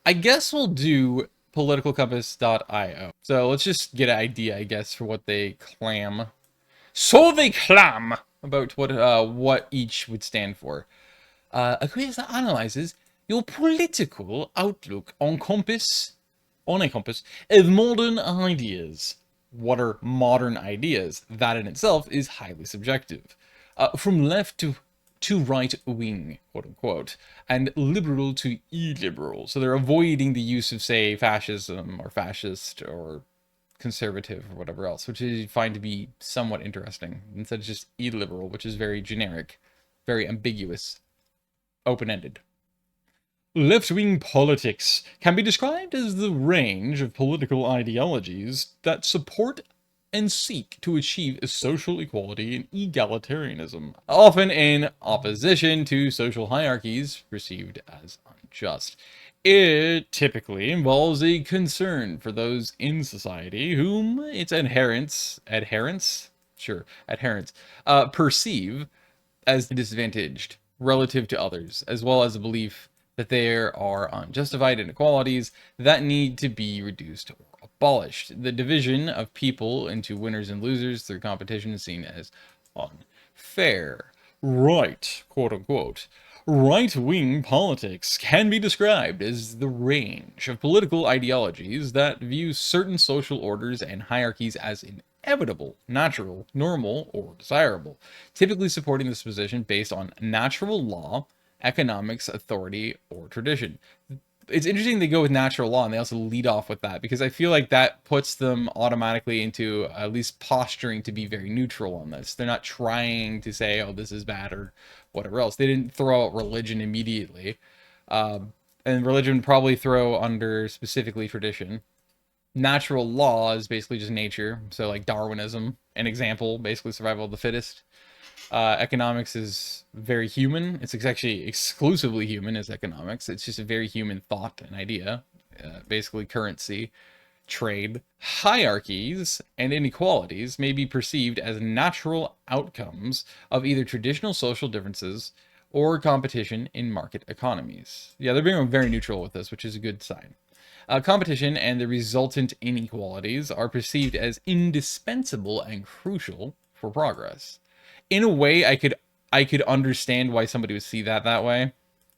I guess we'll do politicalcompass.io. So let's just get an idea, I guess, for what they clam. So they clam about what each would stand for. A quiz that analyzes your political outlook on a compass of modern ideas. What are modern ideas? That in itself is highly subjective. From left to right wing, quote unquote, and liberal to illiberal. So they're avoiding the use of, say, fascism or fascist or conservative or whatever else, which I find to be somewhat interesting. Instead of just illiberal, which is very generic, very ambiguous, open-ended. Left-wing politics can be described as the range of political ideologies that support and seek to achieve social equality and egalitarianism, often in opposition to social hierarchies perceived as unjust. It typically involves a concern for those in society whom its adherents perceive as disadvantaged relative to others, as well as a belief that there are unjustified inequalities that need to be reduced or abolished. The division of people into winners and losers through competition is seen as unfair. Right, quote unquote. Right-wing politics can be described as the range of political ideologies that view certain social orders and hierarchies as inevitable, natural, normal, or desirable, typically supporting this position based on natural law, economics, authority, or tradition. It's interesting they go with natural law and they also lead off with that because I feel like that puts them automatically into at least posturing to be very neutral on this. They're not trying to say, oh, this is bad or whatever else. They didn't throw out religion immediately. And religion would probably throw under specifically tradition. Natural law is basically just nature. So like Darwinism, an example, basically survival of the fittest. Economics is very human. It's actually exclusively human as economics. It's just a very human thought and idea. Basically currency, trade. Hierarchies and inequalities may be perceived as natural outcomes of either traditional social differences or competition in market economies. Yeah, they're being very neutral with this, which is a good sign. Competition and the resultant inequalities are perceived as indispensable and crucial for progress. In a way, I could understand why somebody would see that way,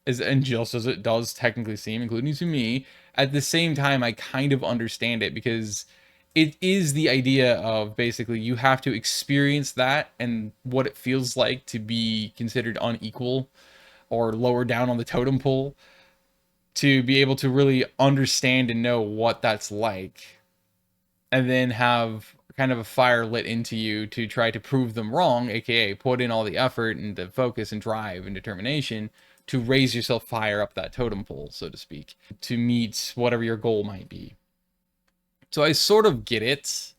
as unjust as it does technically seem, including to me. At the same time, I kind of understand it because it is the idea of basically you have to experience that and what it feels like to be considered unequal or lower down on the totem pole to be able to really understand and know what that's like, and then have kind of a fire lit into you to try to prove them wrong, aka put in all the effort and the focus and drive and determination to raise yourself higher up that totem pole, so to speak, to meet whatever your goal might be. So I sort of get it,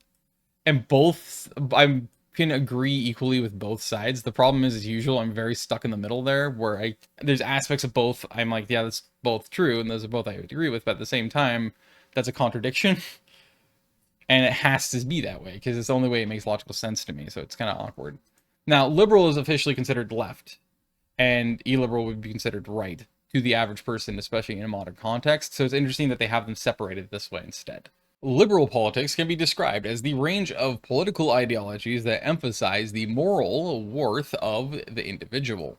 and both I can agree equally with both sides. The problem is, as usual, I'm very stuck in the middle there, where there's aspects of both I'm like, yeah, that's both true, and those are both I would agree with, but at the same time, that's a contradiction. And it has to be that way because it's the only way it makes logical sense to me. So it's kind of awkward. Now, liberal is officially considered left, and illiberal would be considered right to the average person, especially in a modern context. So it's interesting that they have them separated this way instead. Liberal politics can be described as the range of political ideologies that emphasize the moral worth of the individual.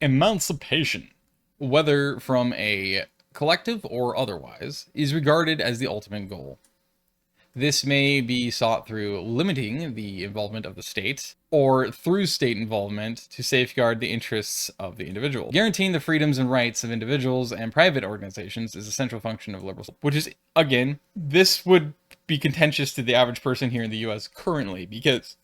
Emancipation, whether from a collective or otherwise, is regarded as the ultimate goal. This may be sought through limiting the involvement of the state or through state involvement to safeguard the interests of the individual. Guaranteeing the freedoms and rights of individuals and private organizations is a central function of liberalism, which is, again, this would be contentious to the average person here in the US currently, because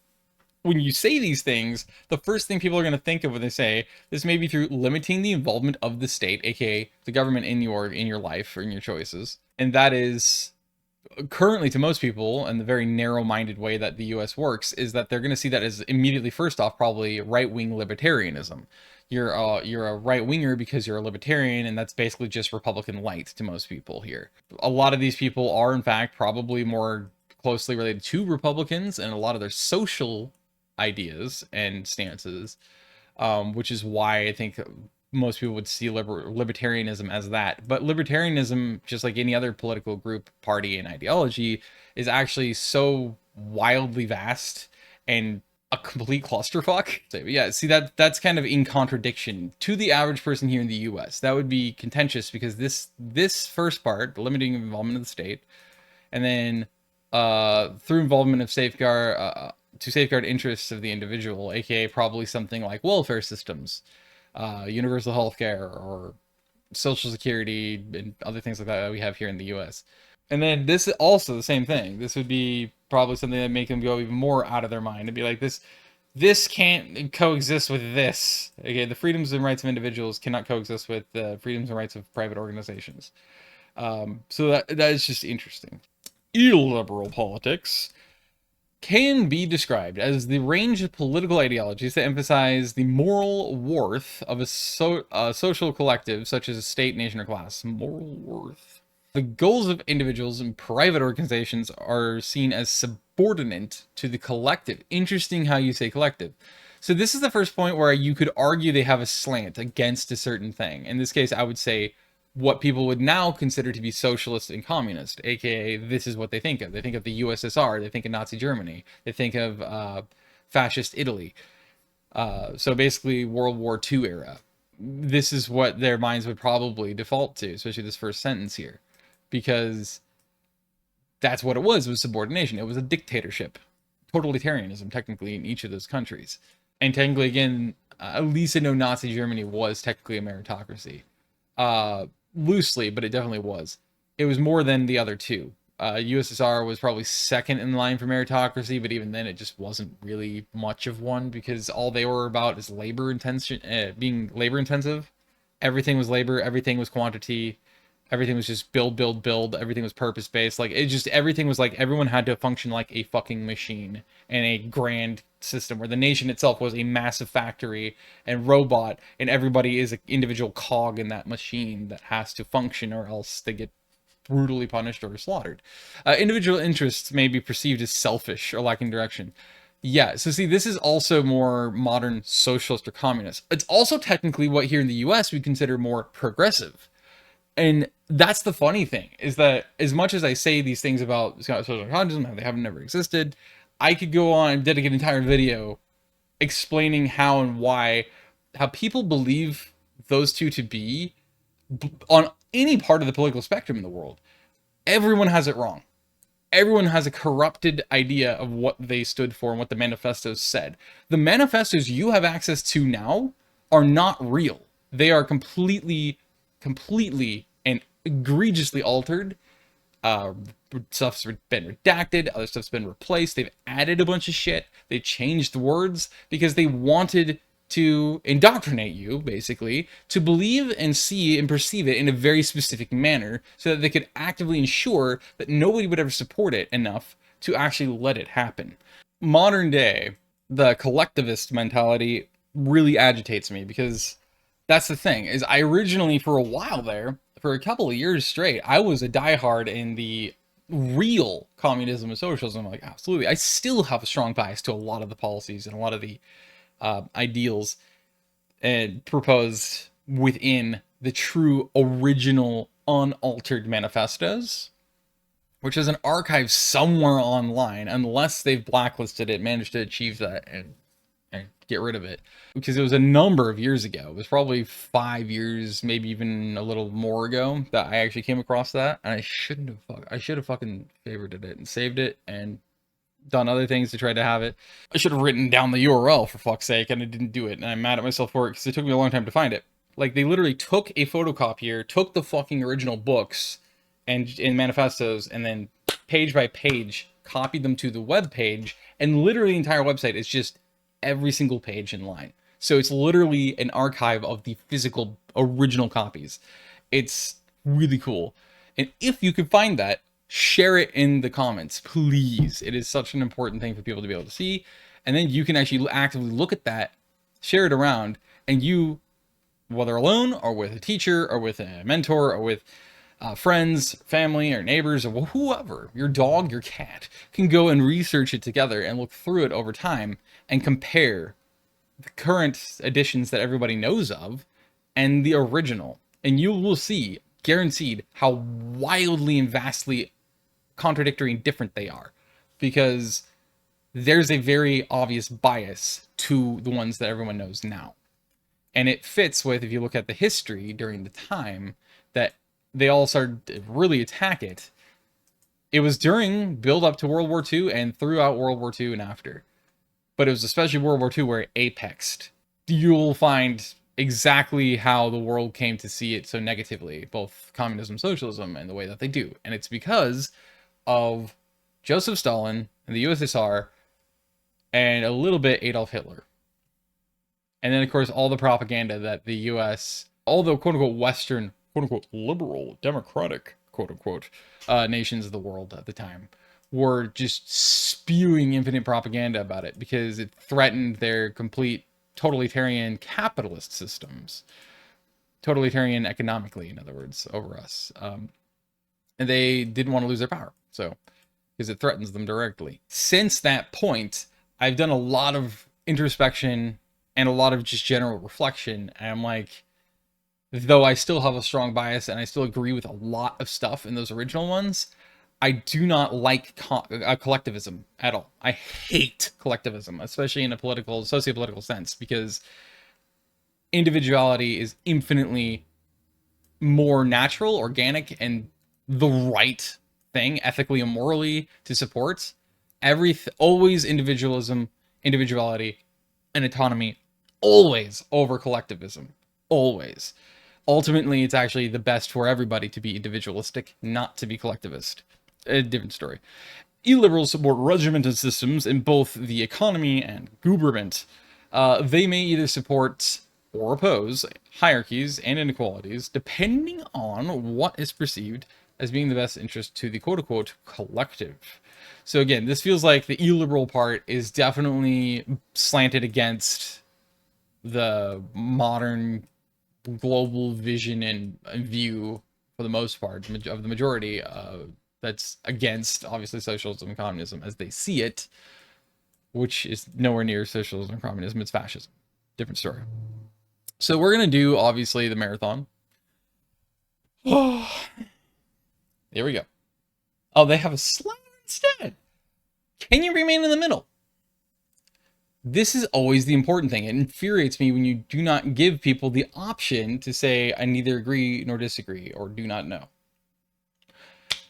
when you say these things, the first thing people are going to think of when they say this may be through limiting the involvement of the state, aka the government in your life or in your choices. And that is currently, to most people, and the very narrow-minded way that the US works, is that they're going to see that as immediately, first off, probably right-wing libertarianism. You're a right-winger because you're a libertarian, and that's basically just Republican light to most people here. A lot of these people are, in fact, probably more closely related to Republicans and a lot of their social ideas and stances, which is why I think most people would see libertarianism as that. But libertarianism, just like any other political group, party, and ideology, is actually so wildly vast and a complete clusterfuck. So, yeah, see, that's kind of in contradiction to the average person here in the US. That would be contentious because this first part, the limiting involvement of the state, and then through involvement of to safeguard interests of the individual, aka probably something like welfare systems, universal health care, or social security, and other things like that we have here in the US. And then this is also the same thing. This would be probably something that make them go even more out of their mind and be like, this can't coexist with this. Okay, the freedoms and rights of individuals cannot coexist with the freedoms and rights of private organizations. So that is just interesting. Illiberal politics can be described as the range of political ideologies that emphasize the moral worth of a social collective, such as a state, nation, or class. Moral worth. The goals of individuals and private organizations are seen as subordinate to the collective. Interesting how you say collective. So this is the first point where you could argue they have a slant against a certain thing. In this case, I would say what people would now consider to be socialist and communist, aka this is what they think of. They think of the USSR, they think of Nazi Germany, they think of fascist Italy. So basically World War II era. This is what their minds would probably default to, especially this first sentence here, because that's what it was subordination. It was a dictatorship, totalitarianism technically in each of those countries. And technically, again, at least I know Nazi Germany was technically a meritocracy. Loosely, but it definitely was. It was more than the other two. USSR was probably second in line for meritocracy, but even then it just wasn't really much of one because all they were about is being labor intensive. Everything was labor, everything was quantity, everything was just build, everything was purpose based. Like everything was like everyone had to function like a fucking machine in a grand system where the nation itself was a massive factory and robot, and everybody is an individual cog in that machine that has to function or else they get brutally punished or slaughtered. Individual interests may be perceived as selfish or lacking direction. Yeah, so see, this is also more modern socialist or communist. It's also technically what here in the US we consider more progressive. And that's the funny thing, is that as much as I say these things about social communism, how they haven't never existed, I could go on and dedicate an entire video explaining how and why, how people believe those two to be on any part of the political spectrum in the world. Everyone has it wrong. Everyone has a corrupted idea of what they stood for and what the manifestos said. The manifestos you have access to now are not real. They are completely and egregiously altered. Stuff's been redacted, other stuff's been replaced, they've added a bunch of shit, they changed words because they wanted to indoctrinate you, basically, to believe and see and perceive it in a very specific manner so that they could actively ensure that nobody would ever support it enough to actually let it happen. Modern day, the collectivist mentality really agitates me because that's the thing, is I originally, for a while there, for a couple of years straight, I was a diehard in the real communism and socialism. Like, absolutely. I still have a strong bias to a lot of the policies and a lot of the ideals and proposed within the true original unaltered manifestos, which is an archive somewhere online, unless they've blacklisted it, managed to achieve that and get rid of it, because it was a number of years ago. It was probably 5 years, maybe even a little more ago, that I actually came across that, and I should have fucking favorited it and saved it and done other things to try to have it. I should have written down the URL, for fuck's sake, and I didn't do it, and I'm mad at myself for it because it took me a long time to find it. Like, they literally took a photocopier, took the fucking original books and manifestos, and then page by page copied them to the web page, and literally the entire website is just every single page in line. So it's literally an archive of the physical original copies. It's really cool. And if you could find that, share it in the comments, please. It is such an important thing for people to be able to see. And then you can actually actively look at that, share it around, and you, whether alone or with a teacher or with a mentor or with friends, family, or neighbors, or whoever, your dog, your cat, can go and research it together and look through it over time and compare the current editions that everybody knows of and the original. And you will see, guaranteed, how wildly and vastly contradictory and different they are. Because there's a very obvious bias to the ones that everyone knows now. And it fits with, if you look at the history during the time that they all started to really attack it, it was during build up to World War II and throughout World War II and after. But it was especially World War II where it apexed. You'll find exactly how the world came to see it so negatively, both communism, socialism, and the way that they do. And it's because of Joseph Stalin and the USSR and a little bit Adolf Hitler. And then, of course, all the propaganda that the US, all the quote-unquote Western, quote-unquote liberal, democratic, quote-unquote, nations of the world at the time were just spewing infinite propaganda about it because it threatened their complete totalitarian capitalist systems. Totalitarian economically, in other words, over us. And they didn't want to lose their power, so, because it threatens them directly. Since that point, I've done a lot of introspection and a lot of just general reflection, and I'm like, though I still have a strong bias and I still agree with a lot of stuff in those original ones, I do not like collectivism at all. I hate collectivism, especially in a political, sociopolitical sense, because individuality is infinitely more natural, organic, and the right thing, ethically and morally, to support. Always individualism, individuality, and autonomy, always over collectivism. Always. Ultimately, it's actually the best for everybody to be individualistic, not to be collectivist. A different story. Illiberals support regimented systems in both the economy and government. They may either support or oppose hierarchies and inequalities, depending on what is perceived as being the best interest to the quote-unquote collective. So again, this feels like the illiberal part is definitely slanted against the modern global vision and view, for the most part, of the majority that's against, obviously, socialism and communism as they see it, which is nowhere near socialism and communism. It's fascism. Different story. So we're going to do, obviously, the marathon. Oh, there we go. Oh, they have a slider instead. Can you remain in the middle? This is always the important thing. It infuriates me when you do not give people the option to say, I neither agree nor disagree, or do not know.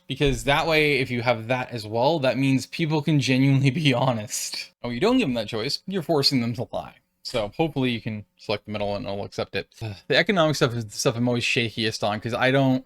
Because that way, if you have that as well, that means people can genuinely be honest. Oh, you don't give them that choice, you're forcing them to lie. So hopefully you can select the middle and it'll accept it. The economic stuff is the stuff I'm always shakiest on, because I don't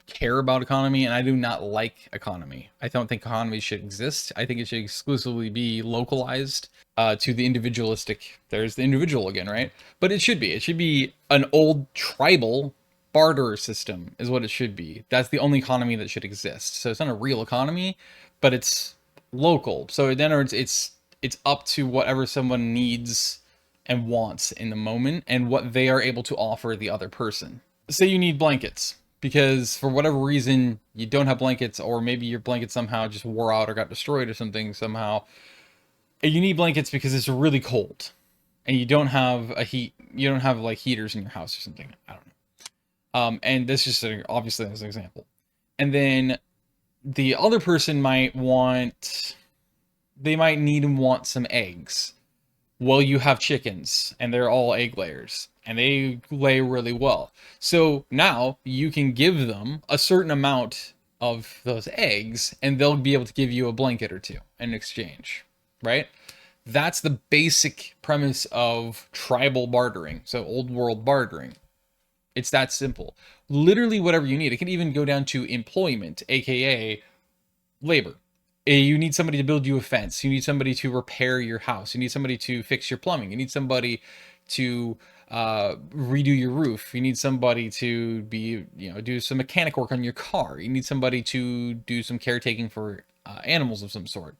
care about economy and I do not like economy. I don't think economy should exist. I think it should exclusively be localized to the individualistic. There's the individual again, right? But it should be an old tribal barter system is what it should be. That's the only economy that should exist. So it's not a real economy, but it's local. So in other words, it's up to whatever someone needs and wants in the moment and what they are able to offer the other person. Say you need blankets because for whatever reason you don't have blankets, or maybe your blanket somehow just wore out or got destroyed or something somehow. And you need blankets because it's really cold and you don't have you don't have like heaters in your house or something. I don't know. And this is just obviously as an example. And then the other person might need and want some eggs. Well, you have chickens and they're all egg layers and they lay really well. So now you can give them a certain amount of those eggs and they'll be able to give you a blanket or two in exchange, right? That's the basic premise of tribal bartering. So old world bartering. It's that simple. Literally whatever you need. It can even go down to employment, aka labor. You need somebody to build you a fence. You need somebody to repair your house. You need somebody to fix your plumbing. You need somebody to redo your roof. You need somebody to do some mechanic work on your car. You need somebody to do some caretaking for animals of some sort.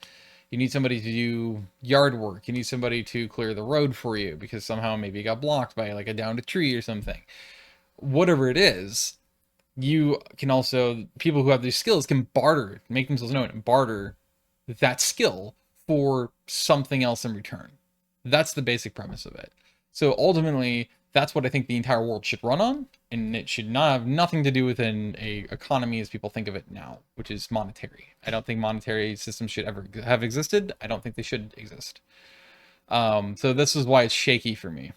You need somebody to do yard work. You need somebody to clear the road for you because somehow maybe it got blocked by like a downed tree or something. Whatever it is, you can also, people who have these skills can barter, make themselves known and barter that skill for something else in return. That's the basic premise of it. So ultimately, That's what I think the entire world should run on, and it should not have nothing to do with a economy as people think of it now, which is monetary. I don't think monetary systems should ever have existed. I don't think they should exist. So this is why it's shaky for me.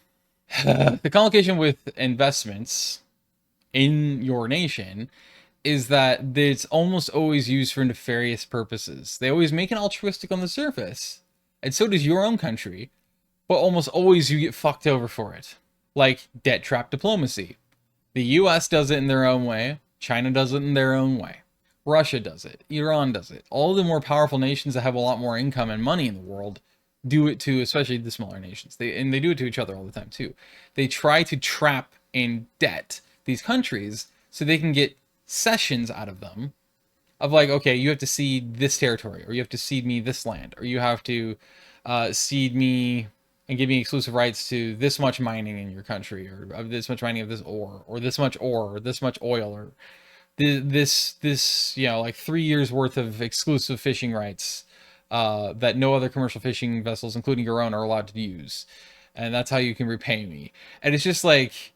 The complication with investments in your nation is that it's almost always used for nefarious purposes. They always make it altruistic on the surface, and so does your own country, but almost always you get fucked over for it. Like debt trap diplomacy. The US does it in their own way, China does it in their own way, Russia does it, Iran does it. All the more powerful nations that have a lot more income and money in the world do it to, especially the smaller nations. They do it to each other all the time too. They try to trap in debt these countries so they can get cessions out of them of like, okay, you have to cede this territory, or you have to cede me this land, or you have to cede me and give me exclusive rights to this much mining in your country, or of this much mining of this ore, or this much ore, or this much oil, or this you know, like 3 years worth of exclusive fishing rights that no other commercial fishing vessels, including your own, are allowed to use. And that's how you can repay me. And it's just like,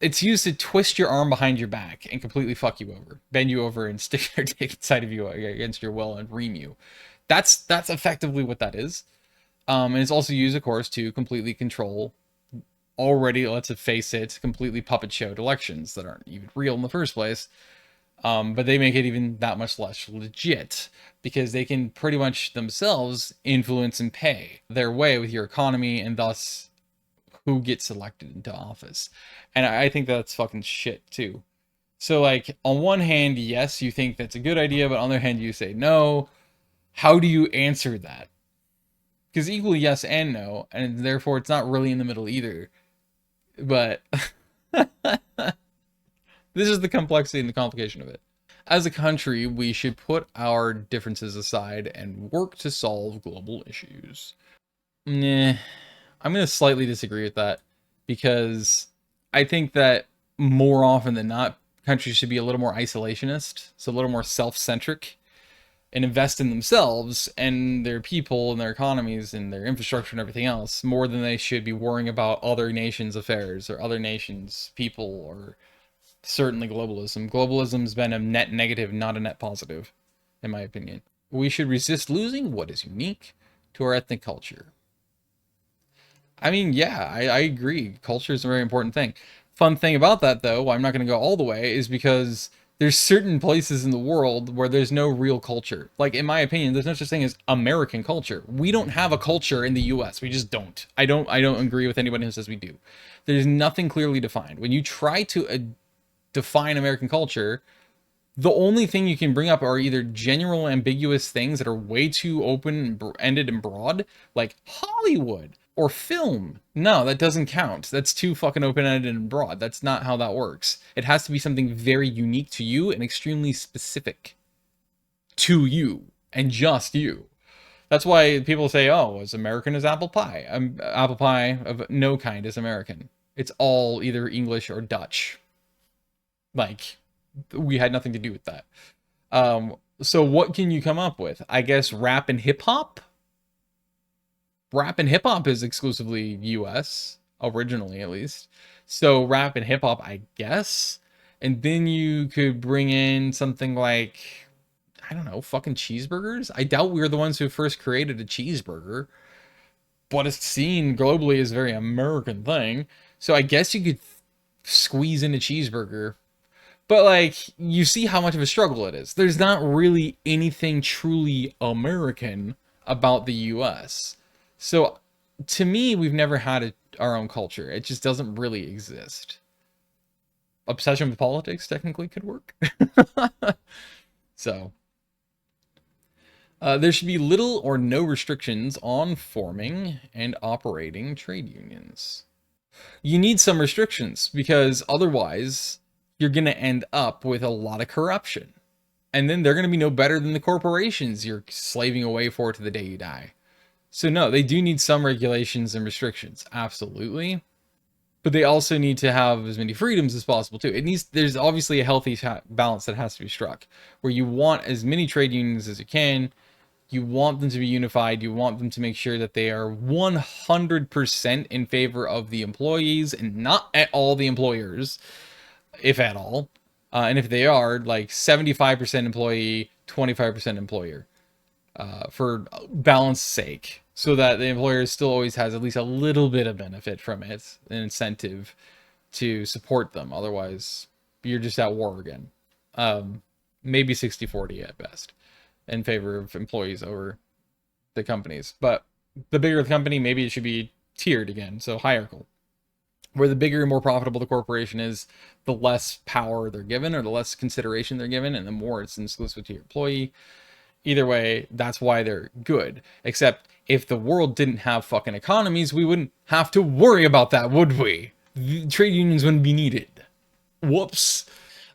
it's used to twist your arm behind your back and completely fuck you over, bend you over, and stick their dick inside of you against your will and ream you. That's effectively what that is. And it's also used, of course, to completely control already, let's face it, completely puppet showed elections that aren't even real in the first place. But they make it even that much less legit because they can pretty much themselves influence and pay their way with your economy and thus who gets elected into office. And I think that's fucking shit too. So like, on one hand, yes, you think that's a good idea, but on the other hand, you say no. How do you answer that? Because equally yes and no, and therefore it's not really in the middle either. But this is the complexity and the complication of it. As a country, we should put our differences aside and work to solve global issues. Nah, I'm going to slightly disagree with that because I think that more often than not, countries should be a little more isolationist, so a little more self-centric, and invest in themselves and their people and their economies and their infrastructure and everything else more than they should be worrying about other nations' affairs or other nations' people, or certainly globalism. Globalism's been a net negative, not a net positive, in my opinion. We should resist losing what is unique to our ethnic culture. I mean, yeah, I agree. Culture is a very important thing. Fun thing about that, though, why I'm not going to go all the way, is because there's certain places in the world where there's no real culture. Like, in my opinion, there's no such thing as American culture. We don't have a culture in the US. We just don't. I don't agree with anybody who says we do. There's nothing clearly defined. When you try to define American culture, the only thing you can bring up are either general ambiguous things that are way too open-ended and broad, like Hollywood or film. No, that doesn't count. That's too fucking open-ended and broad. That's not how that works. It has to be something very unique to you and extremely specific to you and just you. That's why people say, oh, as American as apple pie. Apple pie of no kind is American. It's all either English or Dutch. Like, we had nothing to do with that. So what can you come up with? I guess rap and hip hop? Rap and hip hop is exclusively US, originally at least. So rap and hip hop, I guess. And then you could bring in something like, I don't know, fucking cheeseburgers? I doubt we were the ones who first created a cheeseburger, but it's seen globally as a very American thing. So I guess you could squeeze in a cheeseburger. But, like, you see how much of a struggle it is. There's not really anything truly American about the US. So, to me, we've never had our own culture. It just doesn't really exist. Obsession with politics technically could work. So, there should be little or no restrictions on forming and operating trade unions. You need some restrictions, because otherwise you're going to end up with a lot of corruption. And then they're going to be no better than the corporations you're slaving away for to the day you die. So no, they do need some regulations and restrictions. Absolutely. But they also need to have as many freedoms as possible too. There's obviously a healthy balance that has to be struck, where you want as many trade unions as you can, You want them to be unified. You want them to make sure that they are 100% in favor of the employees and not at all the employers, if at all. And if they are, like 75% employee, 25% employer, for balance sake, so that the employer still always has at least a little bit of benefit from it, an incentive to support them. Otherwise, you're just at war again. Maybe 60-40 at best in favor of employees over the companies. But the bigger the company, maybe it should be tiered again, so hierarchical. Where the bigger and more profitable the corporation is, the less power they're given or the less consideration they're given, and the more it's exclusive to your employee. Either way, that's why they're good. Except if the world didn't have fucking economies, we wouldn't have to worry about that, would we? The trade unions wouldn't be needed. Whoops.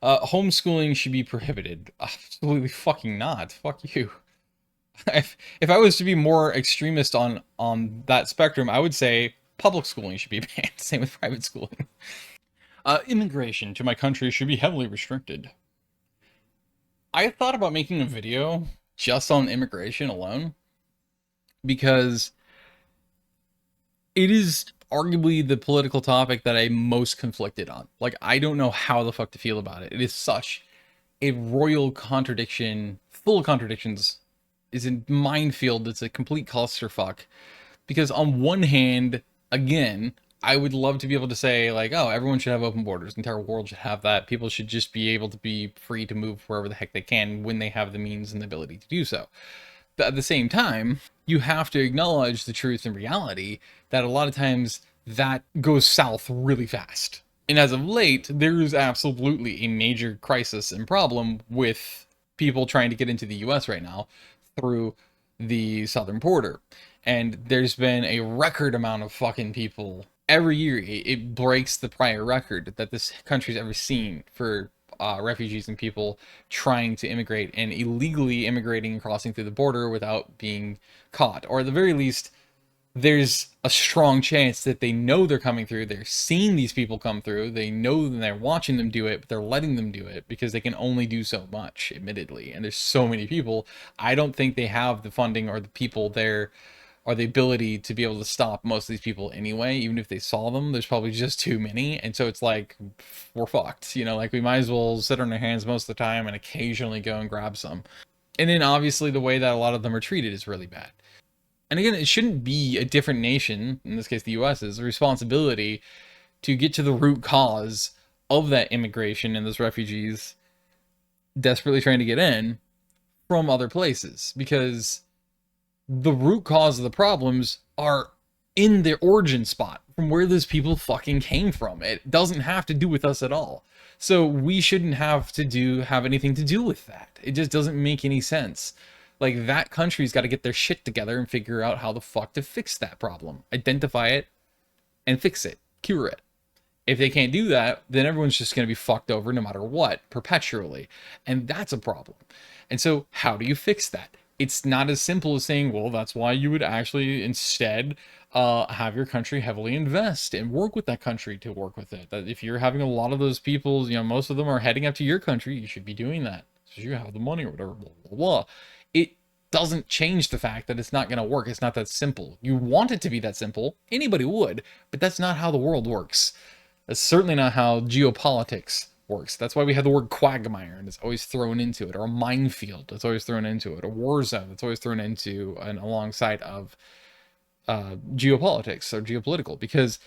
Homeschooling should be prohibited. Absolutely fucking not. Fuck you. If I was to be more extremist on that spectrum, I would say public schooling should be banned. Same with private schooling. Immigration to my country should be heavily restricted. I thought about making a video just on immigration alone, because it is arguably the political topic that I'm most conflicted on. Like, I don't know how the fuck to feel about it. It is such a royal contradiction, full of contradictions. Is a minefield. It's a complete clusterfuck. Because on one hand, again, I would love to be able to say, like, oh, everyone should have open borders. The entire world should have that. People should just be able to be free to move wherever the heck they can when they have the means and the ability to do so. But at the same time, you have to acknowledge the truth and reality that a lot of times that goes south really fast. And as of late, there's absolutely a major crisis and problem with people trying to get into the US right now through the southern border. And there's been a record amount of fucking people every year. It breaks the prior record that this country's ever seen for refugees and people trying to immigrate and illegally immigrating and crossing through the border without being caught. Or at the very least, there's a strong chance that they know they're coming through. They're seeing these people come through. They know that they're watching them do it, but they're letting them do it because they can only do so much, admittedly. And there's so many people. I don't think they have the funding or the people there or the ability to be able to stop most of these people anyway. Even if they saw them, there's probably just too many. And so it's like, we're fucked. You know, like, we might as well sit on our hands most of the time and occasionally go and grab some. And then obviously the way that a lot of them are treated is really bad. And again, it shouldn't be a different nation, in this case the US's, responsibility to get to the root cause of that immigration and those refugees desperately trying to get in from other places. Because the root cause of the problems are in their origin spot, from where those people fucking came from. It doesn't have to do with us at all. So we shouldn't have anything to do with that. It just doesn't make any sense. Like, that country's got to get their shit together and figure out how the fuck to fix that problem. Identify it and fix it. Cure it. If they can't do that, then everyone's just going to be fucked over no matter what, perpetually. And that's a problem. And so how do you fix that? It's not as simple as saying, well, that's why you would actually instead have your country heavily invest and work with that country to work with it. That if you're having a lot of those people, you know, most of them are heading up to your country, you should be doing that. So you have the money or whatever, blah, blah, blah. It doesn't change the fact that it's not going to work. It's not that simple. You want it to be that simple. Anybody would, but that's not how the world works. That's certainly not how geopolitics works. That's why we have the word quagmire, and it's always thrown into it, or a minefield that's always thrown into it, a war zone that's always thrown into and alongside of geopolitics or geopolitical, because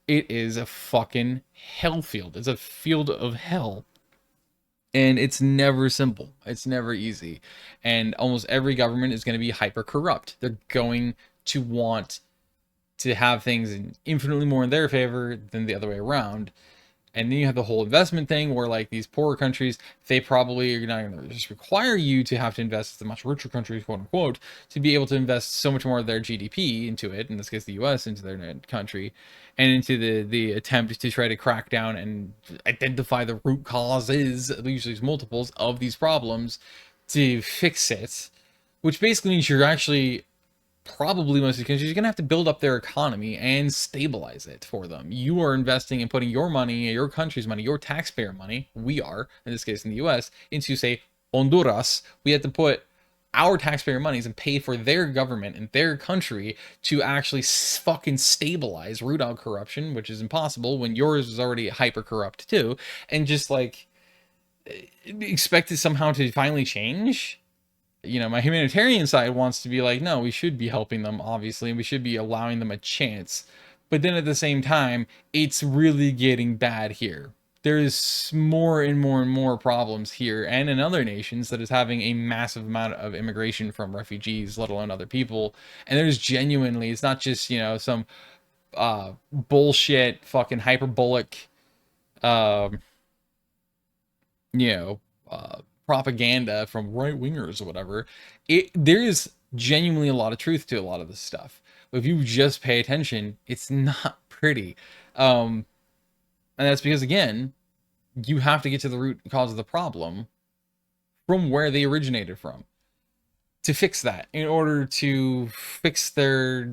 it is a fucking hellfield. It's a field of hell. And it's never simple. It's never easy. And almost every government is going to be hyper corrupt. They're going to want to have things infinitely more in their favor than the other way around. And then you have the whole investment thing where, like, these poorer countries, they probably are not going to just require you to have to invest as the much richer countries, quote unquote, to be able to invest so much more of their GDP into it, in this case the US, into their country, and into the attempt to try to crack down and identify the root causes, usually multiples, of these problems to fix it, which basically means you're actually probably most of the countries, you're going to have to build up their economy and stabilize it for them. You are investing and putting your money, your country's money, your taxpayer money, we are, in this case in the US, into, say, Honduras. We have to put our taxpayer monies and pay for their government and their country to actually fucking stabilize, root out corruption, which is impossible when yours is already hyper corrupt too, and just like expect it somehow to finally change. You know, my humanitarian side wants to be like, no, we should be helping them, obviously, and we should be allowing them a chance. But then at the same time, it's really getting bad here. There's more and more and more problems here and in other nations that is having a massive amount of immigration from refugees, let alone other people. And there's genuinely, it's not just, you know, some bullshit fucking hyperbolic um you know, propaganda from right wingers or whatever. There is genuinely a lot of truth to a lot of this stuff. But if you just pay attention, it's not pretty. And that's because, again, you have to get to the root cause of the problem from where they originated from to fix that, in order to fix their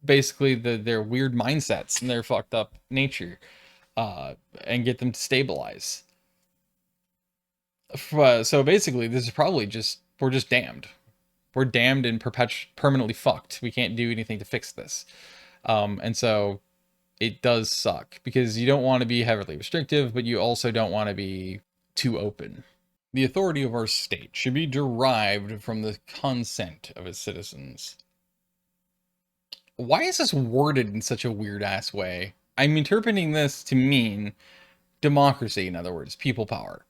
basically their weird mindsets and their fucked up nature, and get them to stabilize. So basically, this is probably just, we're just damned. We're damned and permanently fucked. We can't do anything to fix this. And so it does suck, because you don't want to be heavily restrictive, but you also don't want to be too open. The authority of our state should be derived from the consent of its citizens. Why is this worded in such a weird ass way? I'm interpreting this to mean democracy, in other words, people power.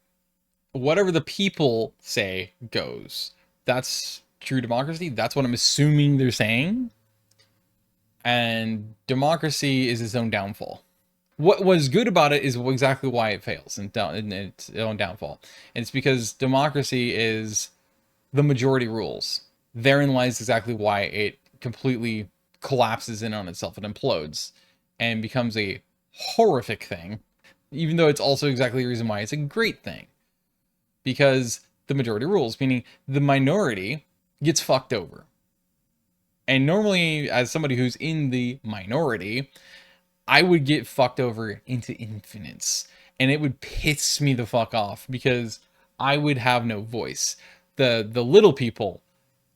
Whatever the people say goes. That's true democracy. That's what I'm assuming they're saying. And democracy is its own downfall. What was good about it is exactly why it fails and its own downfall. And it's because democracy is the majority rules. Therein lies exactly why it completely collapses in on itself. It implodes and becomes a horrific thing, even though it's also exactly the reason why it's a great thing. Because the majority rules, meaning the minority gets fucked over. And normally, as somebody who's in the minority, I would get fucked over into infinites. And it would piss me the fuck off, because I would have no voice. The little people,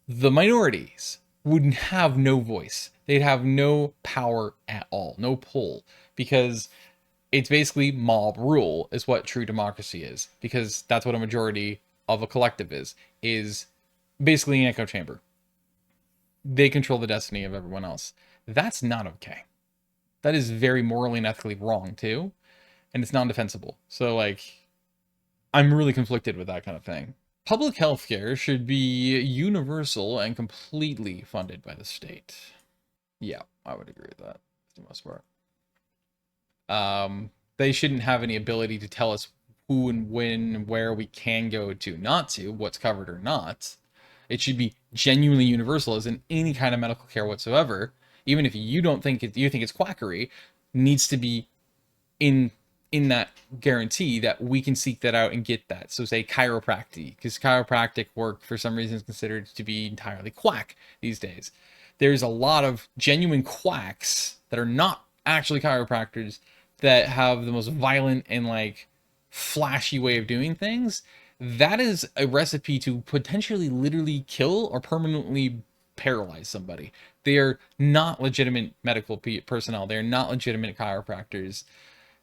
the minorities, would have no voice. They'd have no power at all, no pull, because it's basically mob rule is what true democracy is, because that's what a majority of a collective is basically an echo chamber. They control the destiny of everyone else. That's not okay. That is very morally and ethically wrong too, and it's non-defensible. So like, I'm really conflicted with that kind of thing. Public health care should be universal and completely funded by the state. Yeah, I would agree with that for the most part. They shouldn't have any ability to tell us who and when and where we can go to, not to, what's covered or not. It should be genuinely universal, as in any kind of medical care whatsoever. Even if you don't think you think it's quackery, needs to be in that guarantee that we can seek that out and get that. So say chiropractic, because chiropractic work for some reason is considered to be entirely quack these days. There's a lot of genuine quacks that are not actually chiropractors that have the most violent and like flashy way of doing things. That is a recipe to potentially literally kill or permanently paralyze somebody. They are not legitimate medical personnel. They are not legitimate chiropractors.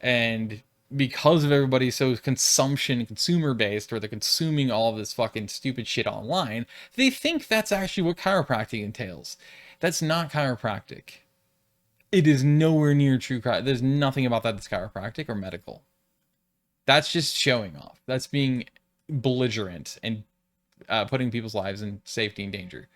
And because of everybody so consumer based, or they're consuming all of this fucking stupid shit online, they think that's actually what chiropractic entails. That's not chiropractic. It is nowhere near true. There's nothing about that that's chiropractic or medical. That's just showing off. That's being belligerent and putting people's lives in safety and danger.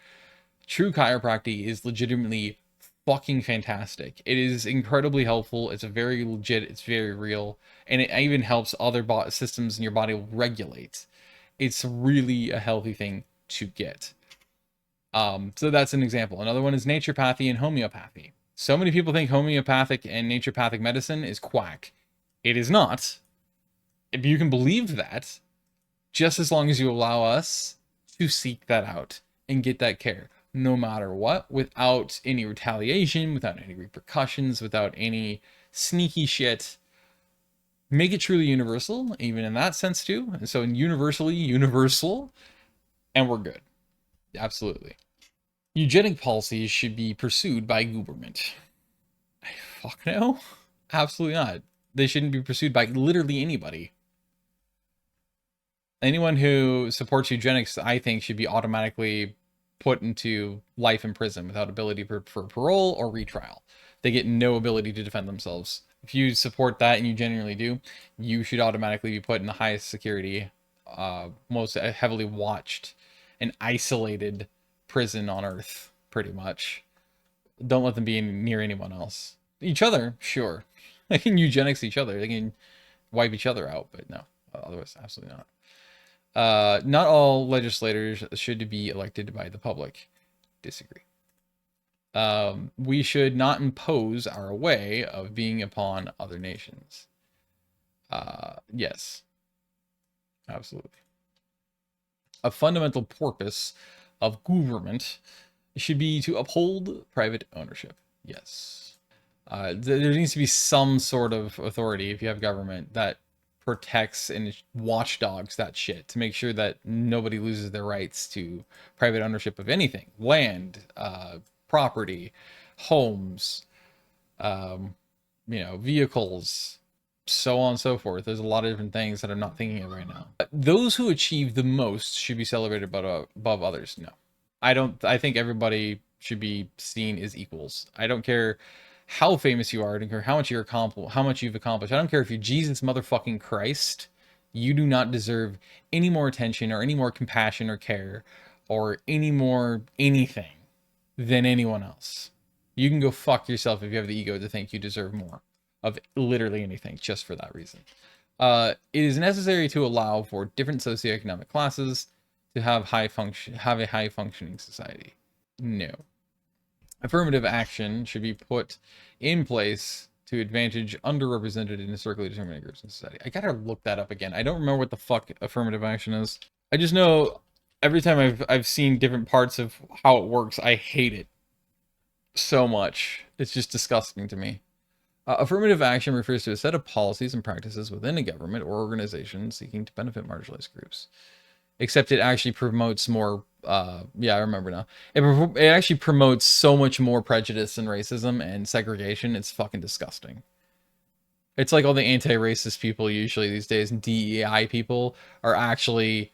True chiropractic is legitimately fucking fantastic. It is incredibly helpful. It's a very legit. It's very real, and it even helps other systems in your body regulate. It's really a healthy thing to get. So that's an example. Another one is naturopathy and homeopathy. So many people think homeopathic and naturopathic medicine is quack. It is not. If you can believe that, just as long as you allow us to seek that out and get that care, no matter what, without any retaliation, without any repercussions, without any sneaky shit. Make it truly universal, even in that sense too. And so universally universal, and we're good. Absolutely. Eugenic policies should be pursued by government. Fuck no. Absolutely not. They shouldn't be pursued by literally anybody. Anyone who supports eugenics, I think, should be automatically put into life in prison without ability for parole or retrial. They get no ability to defend themselves. If you support that, and you genuinely do, you should automatically be put in the highest security, most heavily watched and isolated prison on earth, pretty much. Don't let them be near anyone else. Each other, sure. They can eugenics each other. They can wipe each other out, but no. Otherwise, absolutely not. Not all legislators should be elected by the public. Disagree. We should not impose our way of being upon other nations. Yes, absolutely. A fundamental purpose of government should be to uphold private ownership. Yes. There needs to be some sort of authority if you have government that protects and watchdogs that shit to make sure that nobody loses their rights to private ownership of anything, land, property, homes, vehicles, so on and so forth. There's a lot of different things that I'm not thinking of right now. But those who achieve the most should be celebrated above others. No, I don't. I think everybody should be seen as equals. I don't care how famous you are. I don't care how much how much you've accomplished. I don't care if you're Jesus motherfucking Christ. You do not deserve any more attention or any more compassion or care or any more anything than anyone else. You can go fuck yourself if you have the ego to think you deserve more of literally anything just for that reason. It is necessary to allow for different socioeconomic classes to have a high functioning society. No. Affirmative action should be put in place to advantage underrepresented and historically determined groups in society. I gotta look that up again. I don't remember what the fuck affirmative action is. I just know every time I've seen different parts of how it works, I hate it so much. It's just disgusting to me. Affirmative action refers to a set of policies and practices within a government or organization seeking to benefit marginalized groups. Except it actually promotes more, yeah, I remember now. It actually promotes so much more prejudice and racism and segregation. It's fucking disgusting. It's like all the anti-racist people usually these days, and DEI people, are actually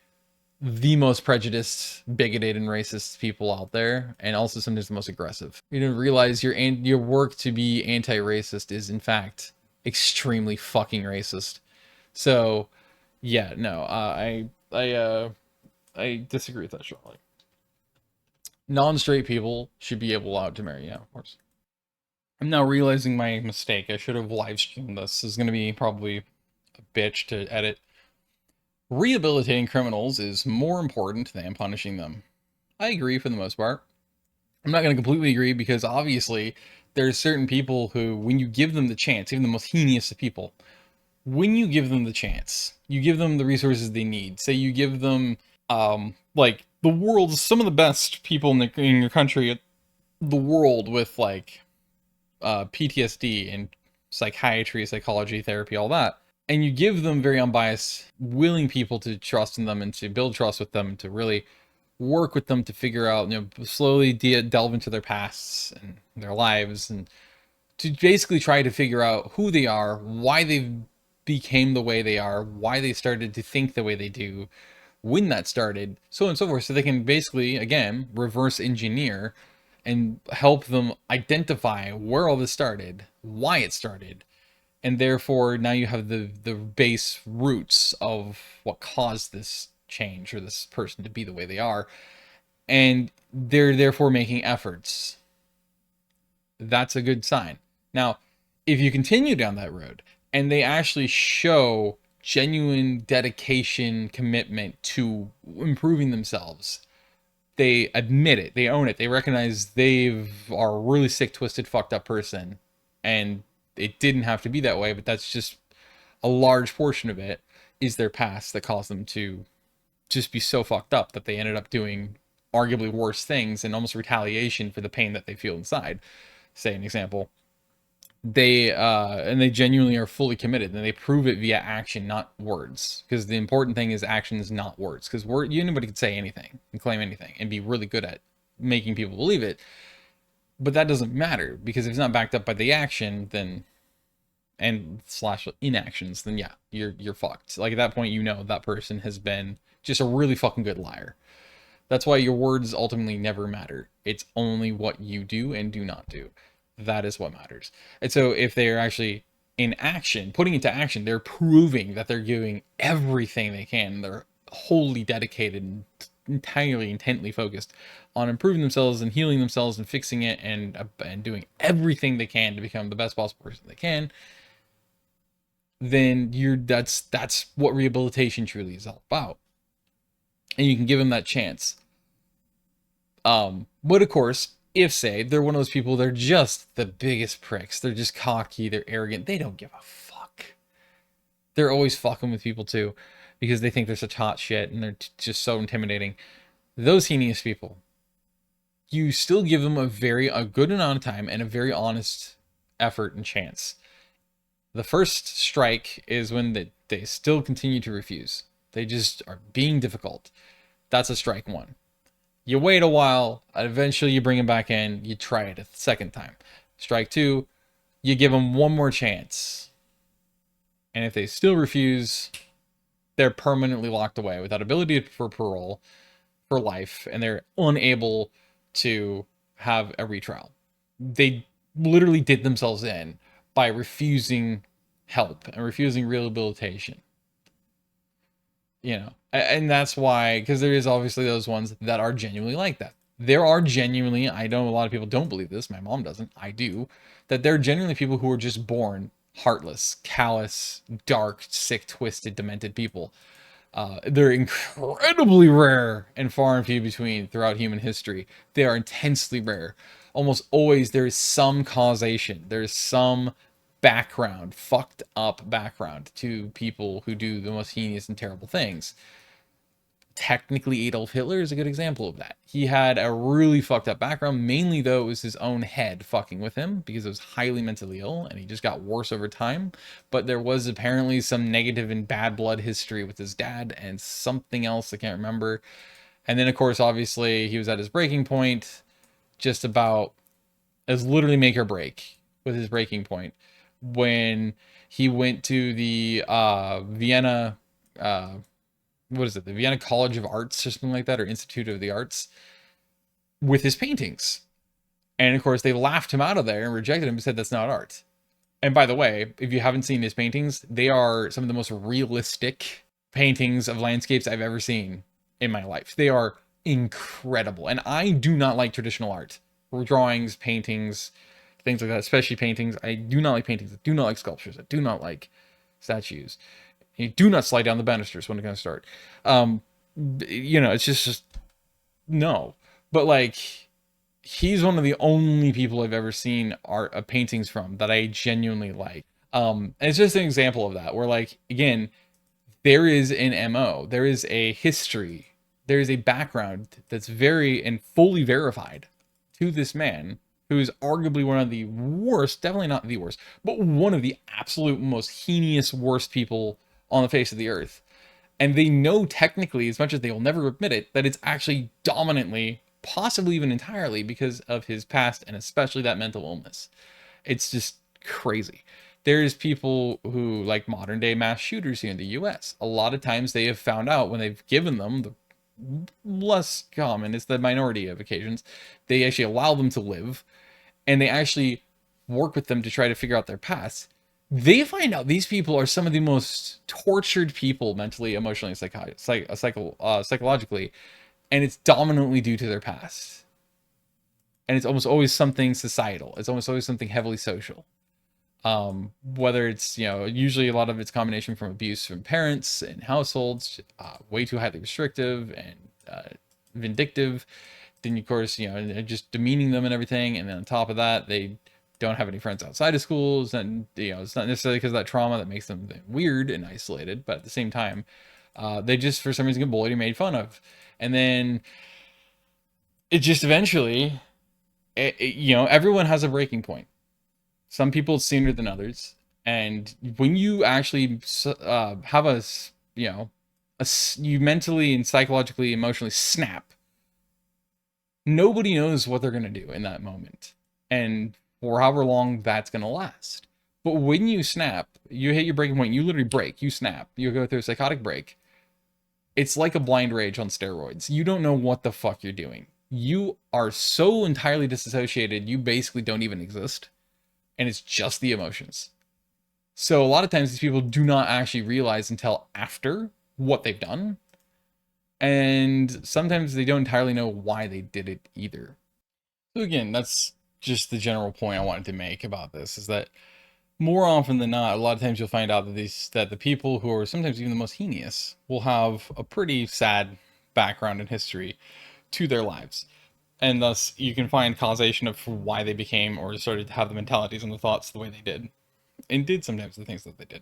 the most prejudiced, bigoted, and racist people out there, and also sometimes the most aggressive. You don't realize your work to be anti-racist is in fact extremely fucking racist. So, yeah, no, I disagree with that strongly. Non-straight people should be allowed to marry. Yeah, of course. I'm now realizing my mistake. I should have live streamed this. This is going to be probably a bitch to edit. Rehabilitating criminals is more important than punishing them. I agree for the most part. I'm not going to completely agree because obviously there's certain people who, when you give them the chance, even the most heinous of people, when you give them the chance, you give them the resources they need. Say you give them, like the world's some of the best people in your country, the world with like, PTSD and psychiatry, psychology, therapy, all that. And you give them very unbiased, willing people to trust in them and to build trust with them, to really work with them to figure out, slowly delve into their pasts and their lives, and to basically try to figure out who they are, why they became the way they are, why they started to think the way they do, when that started, so on and so forth, so they can basically, again, reverse engineer and help them identify where all this started, why it started, and therefore now you have the base roots of what caused this change or this person to be the way they are, and they're therefore making efforts. That's a good sign. Now, if you continue down that road and they actually show genuine dedication, commitment to improving themselves, they admit it, they own it, they recognize they are a really sick, twisted, fucked up person, and it didn't have to be that way, but that's just a large portion of it is their past that caused them to just be so fucked up that they ended up doing arguably worse things and almost retaliation for the pain that they feel inside. Say an example, they genuinely are fully committed, and they prove it via action, not words, because the important thing is actions, not words, because anybody could say anything and claim anything and be really good at making people believe it, but that doesn't matter, because if it's not backed up by the action, then and slash inactions, then yeah, you're fucked. Like at that point, that person has been just a really fucking good liar. That's why your words ultimately never matter. It's only what you do and do not do. That is what matters. And so if they're actually in action, putting into action, they're proving that they're doing everything they can. They're wholly dedicated and entirely intently focused on improving themselves and healing themselves and fixing it and doing everything they can to become the best possible person they can. Then that's what rehabilitation truly is all about. And you can give them that chance. But of course, if say they're one of those people, they're just the biggest pricks, they're just cocky, they're arrogant, they don't give a fuck. They're always fucking with people too, because they think they're such hot shit and they're just so intimidating. Those heinous people, you still give them a good amount of time and a very honest effort and chance. The first strike is when they still continue to refuse. They just are being difficult. That's a strike one. You wait a while, and eventually you bring them back in, you try it a second time. Strike two, you give them one more chance. And if they still refuse, they're permanently locked away without ability for parole for life, and they're unable to have a retrial. They literally did themselves in by refusing help and refusing rehabilitation. And that's why, because there is obviously those ones that are genuinely like that. There are genuinely, I know a lot of people don't believe this, my mom doesn't, I do, that there are genuinely people who are just born heartless, callous, dark, sick, twisted, demented people. They're incredibly rare and far and few between throughout human history. They are intensely rare. Almost always there is some causation. There's some background, fucked up background to people who do the most heinous and terrible things. Technically, Adolf Hitler is a good example of that. He had a really fucked up background, mainly though it was his own head fucking with him because it was highly mentally ill and he just got worse over time. But there was apparently some negative and bad blood history with his dad and something else I can't remember. And then, of course, obviously, he was at his breaking point, just about as literally make or break with his breaking point when he went to the Vienna. What is it, the Vienna College of Arts or something like that, or Institute of the Arts, with his paintings. And of course, they laughed him out of there and rejected him and said that's not art. And by the way, if you haven't seen his paintings, they are some of the most realistic paintings of landscapes I've ever seen in my life. They are incredible. And I do not like traditional art. Drawings, paintings, things like that, especially paintings. I do not like paintings. I do not like sculptures. I do not like statues. You do not slide down the banisters when it's going to start. It's just no. But like, he's one of the only people I've ever seen art paintings from that I genuinely like. And it's just an example of that, where like, again, there is an MO, there is a history, there is a background that's very and fully verified to this man, who is arguably one of the worst, definitely not the worst, but one of the absolute most heinous, worst people on the face of the earth. And they know technically, as much as they will never admit it, that it's actually dominantly, possibly even entirely, because of his past and especially that mental illness. It's just crazy. There's people who, like modern day mass shooters here in the US, a lot of times they have found out when they've given them the less common, it's the minority of occasions, they actually allow them to live and they actually work with them to try to figure out their past. They find out these people are some of the most tortured people mentally, emotionally, psychologically, and it's dominantly due to their past. And it's almost always something societal. It's almost always something heavily social. Whether it's, usually a lot of it's combination from abuse from parents and households, way too highly restrictive and vindictive. Then, of course, just demeaning them and everything. And then on top of that, they don't have any friends outside of schools, and it's not necessarily because of that trauma that makes them weird and isolated, but at the same time, they just for some reason get bullied and made fun of, and then it just eventually, everyone has a breaking point. Some people sooner than others. And when you actually have you mentally and psychologically, emotionally snap, nobody knows what they're going to do in that moment. And for however long that's going to last. But when you snap, you hit your breaking point, you literally break, you snap, you go through a psychotic break. It's like a blind rage on steroids. You don't know what the fuck you're doing. You are so entirely disassociated, you basically don't even exist. And it's just the emotions. So a lot of times these people do not actually realize until after what they've done. And sometimes they don't entirely know why they did it either. So again, that's just the general point I wanted to make about this, is that more often than not, a lot of times you'll find out that the people who are sometimes even the most heinous will have a pretty sad background in history to their lives. And thus you can find causation of why they became or started to have the mentalities and the thoughts the way they did. And did sometimes the things that they did.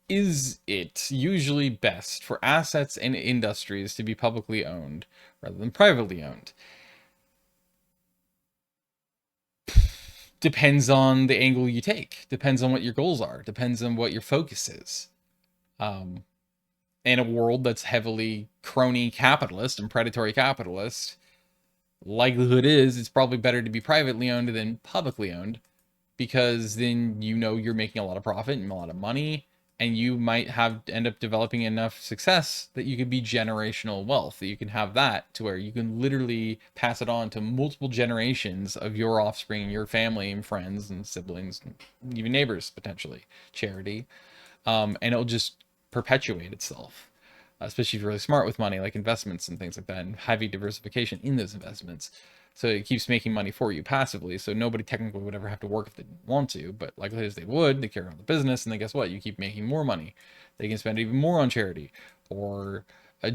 Is it usually best for assets and industries to be publicly owned rather than privately owned? Depends on the angle you take. Depends on what your goals are. Depends on what your focus is. In a world that's heavily crony capitalist and predatory capitalist, likelihood is it's probably better to be privately owned than publicly owned, because then you know you're making a lot of profit and a lot of money, and you might end up developing enough success that you could be generational wealth, that you can have that to where you can literally pass it on to multiple generations of your offspring, your family and friends and siblings, and even neighbors, potentially, charity. And it'll just perpetuate itself, especially if you're really smart with money, like investments and things like that, and heavy diversification in those investments. So it keeps making money for you passively. So nobody technically would ever have to work if they didn't want to, but likely as they would, they carry on the business, and then guess what? You keep making more money. They can spend even more on charity or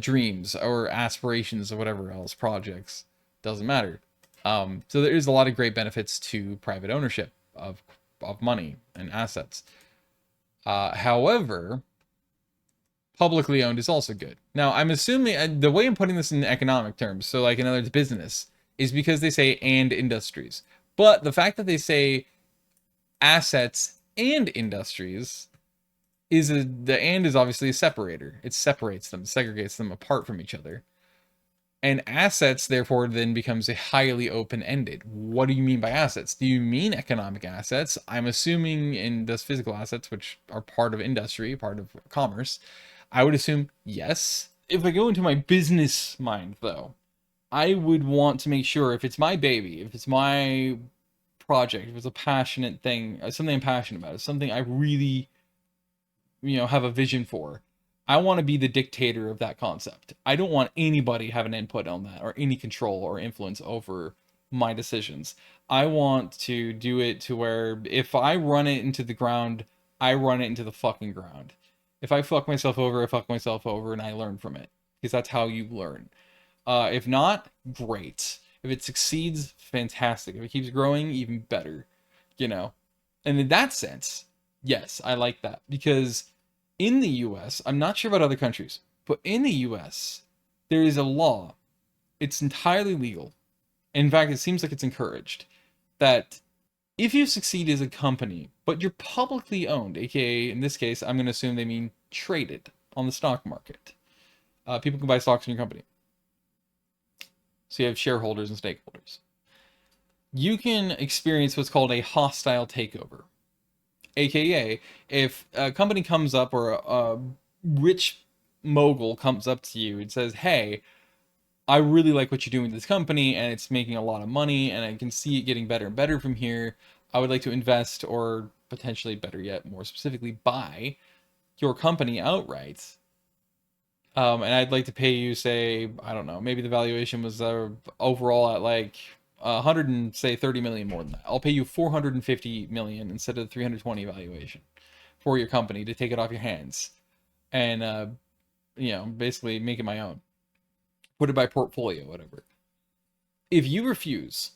dreams or aspirations or whatever else, projects. Doesn't matter. So there is a lot of great benefits to private ownership of money and assets. However, publicly owned is also good. Now, I'm assuming the way I'm putting this in economic terms, so like in other words, business, is because they say and industries. But the fact that they say assets and industries the and is obviously a separator. It separates them, segregates them apart from each other. And assets, therefore, then becomes a highly open-ended. What do you mean by assets? Do you mean economic assets? I'm assuming in those physical assets, which are part of industry, part of commerce, I would assume yes. If I go into my business mind, though, I would want to make sure if it's my baby, if it's my project, if it's a passionate thing, something I'm passionate about, it's something I really, have a vision for, I want to be the dictator of that concept. I don't want anybody have an input on that or any control or influence over my decisions. I want to do it to where if I run it into the ground, I run it into the fucking ground. If I fuck myself over, I fuck myself over and I learn from it. Because that's how you learn. If not, great. If it succeeds, fantastic. If it keeps growing, even better. And in that sense, yes, I like that. Because in the US, I'm not sure about other countries, but in the US, there is a law. It's entirely legal. In fact, it seems like it's encouraged that if you succeed as a company, but you're publicly owned, aka in this case, I'm going to assume they mean traded on the stock market. People can buy stocks in your company. So you have shareholders and stakeholders. You can experience what's called a hostile takeover. AKA, if a company comes up or a rich mogul comes up to you and says, hey, I really like what you're doing with this company and it's making a lot of money and I can see it getting better and better from here. I would like to invest or potentially, better yet, more specifically, buy your company outright. And I'd like to pay you, say, I don't know, maybe the valuation was overall at like 100 and say 30 million more than that. I'll pay you 450 million instead of the 320 valuation for your company to take it off your hands and basically make it my own. Put it by portfolio, whatever. If you refuse,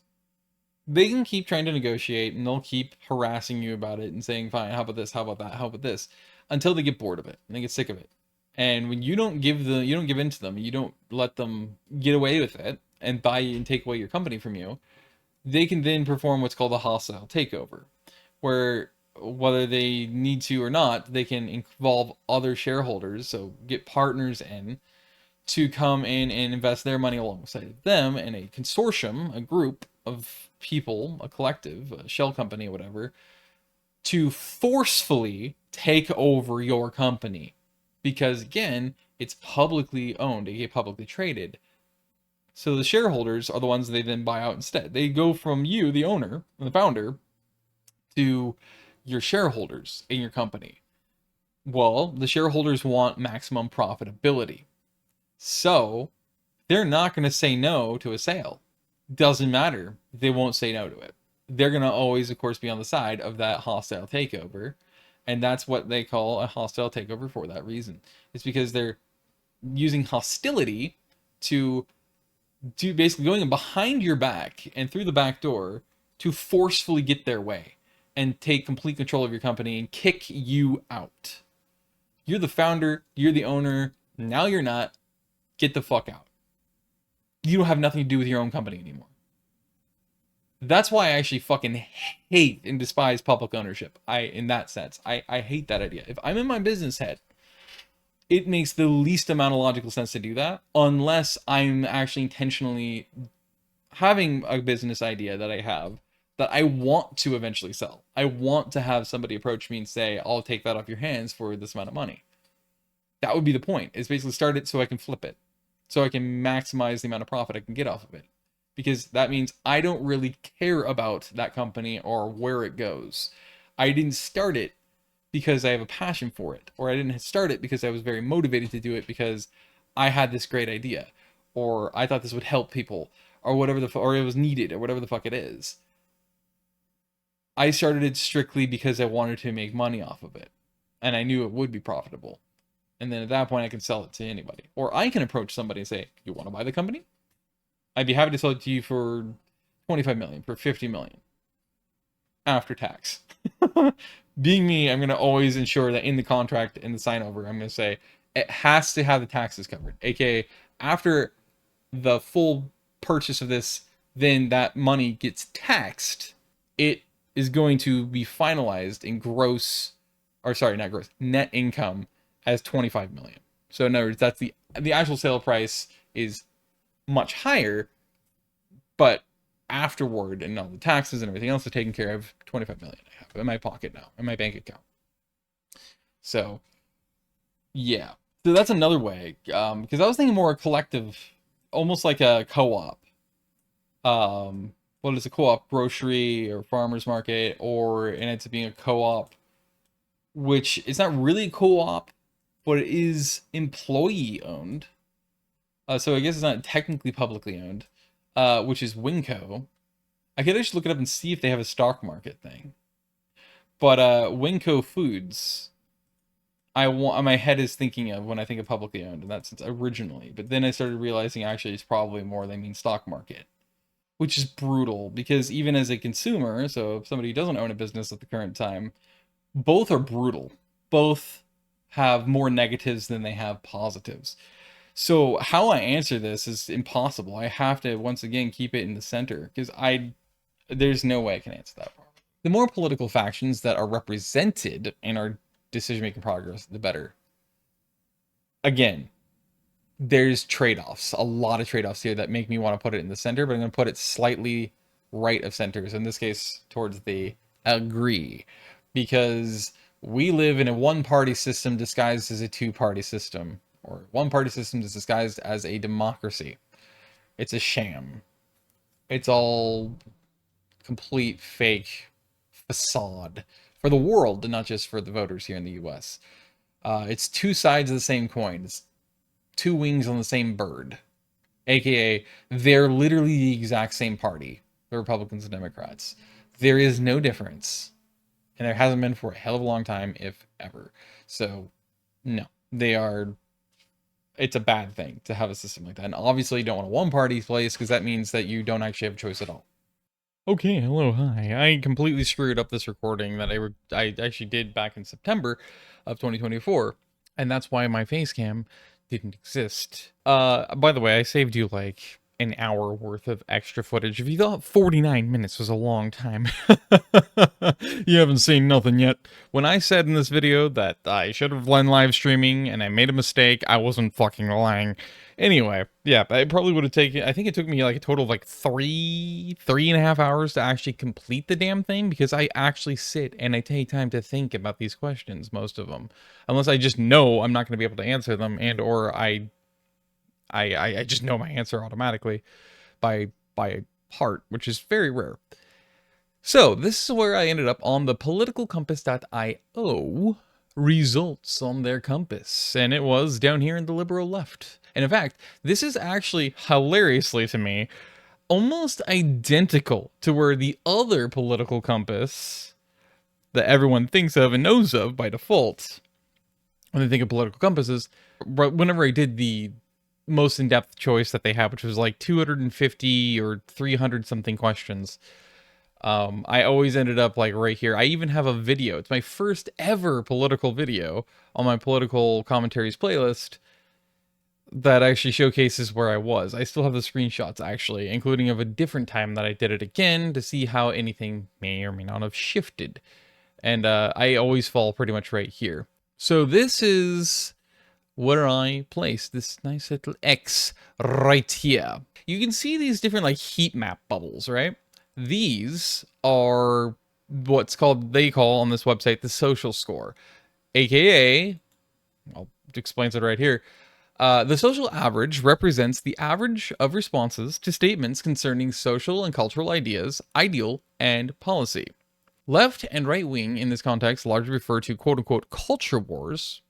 they can keep trying to negotiate and they'll keep harassing you about it and saying, fine, how about this, how about that, how about this, until they get bored of it and they get sick of it. And when you don't give in to them, you don't let them get away with it and buy and take away your company from you, they can then perform what's called a hostile takeover, where whether they need to or not, they can involve other shareholders, so get partners in to come in and invest their money alongside them in a consortium, a group of people, a collective, a shell company, or whatever, to forcefully take over your company. Because again, it's publicly owned, aka publicly traded. So the shareholders are the ones they then buy out instead. They go from you, the owner, the founder, to your shareholders in your company. Well, the shareholders want maximum profitability. So they're not going to say no to a sale. Doesn't matter. They won't say no to it. They're going to always, of course, be on the side of that hostile takeover. And that's what they call a hostile takeover for that reason. It's because they're using hostility to do basically going behind your back and through the back door to forcefully get their way and take complete control of your company and kick you out. You're the founder, you're the owner, now you're not. Get the fuck out. You don't have nothing to do with your own company anymore. That's why I actually fucking hate and despise public ownership. In that sense, I hate that idea. If I'm in my business head, it makes the least amount of logical sense to do that, unless I'm actually intentionally having a business idea that I have that I want to eventually sell. I want to have somebody approach me and say, I'll take that off your hands for this amount of money. That would be the point. Is basically start it so I can flip it. So I can maximize the amount of profit I can get off of it. Because that means I don't really care about that company or where it goes. I didn't start it because I have a passion for it. Or I didn't start it because I was very motivated to do it because I had this great idea. Or I thought this would help people. Or whatever or it was needed. Or whatever the fuck it is. I started it strictly because I wanted to make money off of it. And I knew it would be profitable. And then at that point, I can sell it to anybody. Or I can approach somebody and say, you want to buy the company? I'd be happy to sell it to you for 25 million, for 50 million. After tax. Being me, I'm going to always ensure that in the contract, in the sign over, I'm going to say, it has to have the taxes covered. AKA, after the full purchase of this, then that money gets taxed. It is going to be finalized in net income as 25 million. So in other words, that's the actual sale price is much higher, but afterward and all the taxes and everything else are taken care of, 25 million I have in my pocket now, in my bank account. So yeah, so that's another way, because I was thinking more collective, almost like a co-op. What is a co-op? Grocery or farmer's market, or it ends up being a co-op, which is not really a co-op, but it is employee owned. So I guess it's not technically publicly owned, which is Winco. I could actually look it up and see if they have a stock market thing. But Winco Foods, my head is thinking of when I think of publicly owned, and that's originally. But then I started realizing actually it's probably more they mean stock market, which is brutal because even as a consumer, so if somebody who doesn't own a business at the current time, both are brutal. Both have more negatives than they have positives. So how I answer this is impossible. I have to, once again, keep it in the center because there's no way I can answer that. The more political factions that are represented in our decision-making progress, the better. Again, there's trade-offs, a lot of trade-offs here that make me want to put it in the center, but I'm going to put it slightly right of center. So in this case, towards the agree, because we live in a one-party system disguised as a two-party system, or one-party system is disguised as a democracy. It's a sham. It's all complete fake facade for the world, and not just for the voters here in the US. It's two sides of the same coin. It's two wings on the same bird. AKA, they're literally the exact same party, the Republicans and Democrats. There is no difference. And there hasn't been for a hell of a long time, if ever. So, no. It's a bad thing to have a system like that. And obviously you don't want a one-party place, because that means that you don't actually have a choice at all. Okay, hello, hi. I completely screwed up this recording that I actually did back in September of 2024. And that's why my face cam didn't exist. By the way, I saved you like an hour worth of extra footage. If you thought 49 minutes was a long time, you haven't seen nothing yet. When I said in this video that I should have done live streaming and I made a mistake, I wasn't fucking lying. Anyway, yeah, it probably would have taken, I think it took me like a total of like three and a half hours to actually complete the damn thing, because I actually sit and I take time to think about these questions, most of them. Unless I just know I'm not going to be able to answer them, and or I just know my answer automatically by heart, which is very rare. So this is where I ended up on the politicalcompass.io results on their compass, and it was down here in the liberal left. And in fact, this is actually, hilariously to me, almost identical to where the other political compass that everyone thinks of and knows of by default when they think of political compasses. Whenever I did the most in-depth choice that they have, which was like 250 or 300 something questions, I always ended up like right here. I even have a video. It's my first ever political video on my political commentaries playlist that actually showcases where I was. I still have the screenshots actually, including of a different time that I did it again to see how anything may or may not have shifted. And I always fall pretty much right here. So this is where I place this nice little X right here. You can see these different like heat map bubbles, right? These are what's called, they call on this website, the social score, aka, I'll explain it right here. The social average represents the average of responses to statements concerning social and cultural ideas, ideal, and policy. Left and right wing in this context largely refer to quote-unquote culture wars.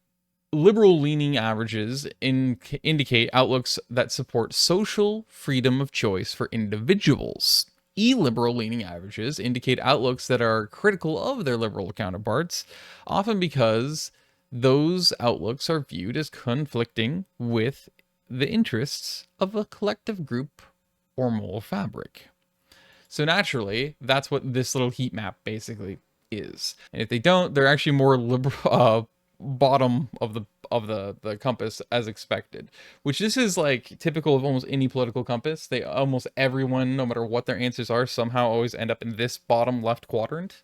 Liberal-leaning averages indicate outlooks that support social freedom of choice for individuals. Illiberal-leaning averages indicate outlooks that are critical of their liberal counterparts, often because those outlooks are viewed as conflicting with the interests of a collective group or moral fabric. So naturally, that's what this little heat map basically is. And if they don't, they're actually more liberal, bottom of the compass as expected, which this is like typical of almost any political compass. They almost everyone, no matter what their answers are, somehow always end up in this bottom left quadrant.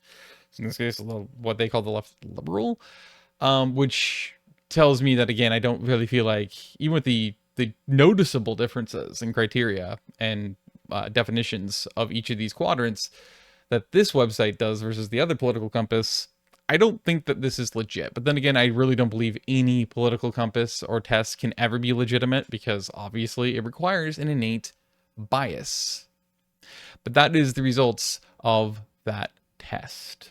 So in this case, what they call the left liberal, which tells me that, again, I don't really feel like, even with the noticeable differences in criteria and definitions of each of these quadrants that this website does versus the other political compass, I don't think that this is legit. But then again, I really don't believe any political compass or test can ever be legitimate, because obviously it requires an innate bias. But that is the results of that test.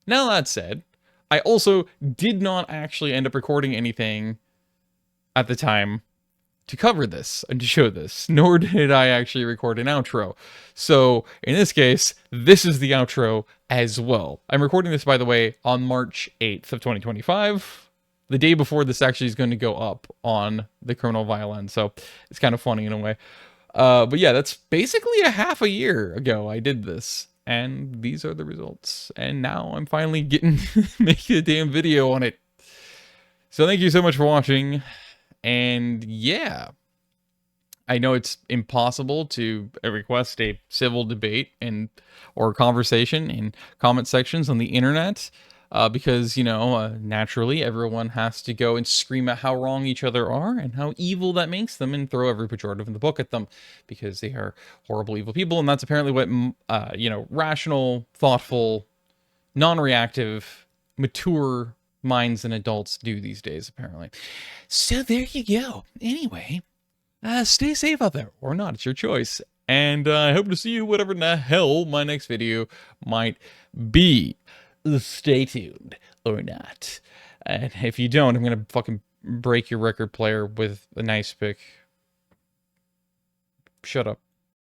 Now that said, I also did not actually end up recording anything at the time to cover this and to show this, nor did I actually record an outro. So in this case, this is the outro as well. I'm recording this, by the way, on March 8th of 2025, the day before this actually is going to go up on TheCriminalViolin. So it's kind of funny in a way. But yeah, that's basically a half a year ago I did this. And these are the results. And now I'm finally getting making a damn video on it. So thank you so much for watching. And yeah, I know it's impossible to request a civil debate or conversation in comment sections on the internet, because, you know, naturally everyone has to go and scream at how wrong each other are and how evil that makes them and throw every pejorative in the book at them because they are horrible, evil people. And that's apparently what, you know, rational, thoughtful, non-reactive, mature minds and adults do these days, apparently. So there you go. Anyway, stay safe out there, or not, it's your choice. And I hope to see you whatever in the hell my next video might be. Stay tuned, or not. And if you don't, I'm gonna fucking break your record player with a nice pick. Shut up.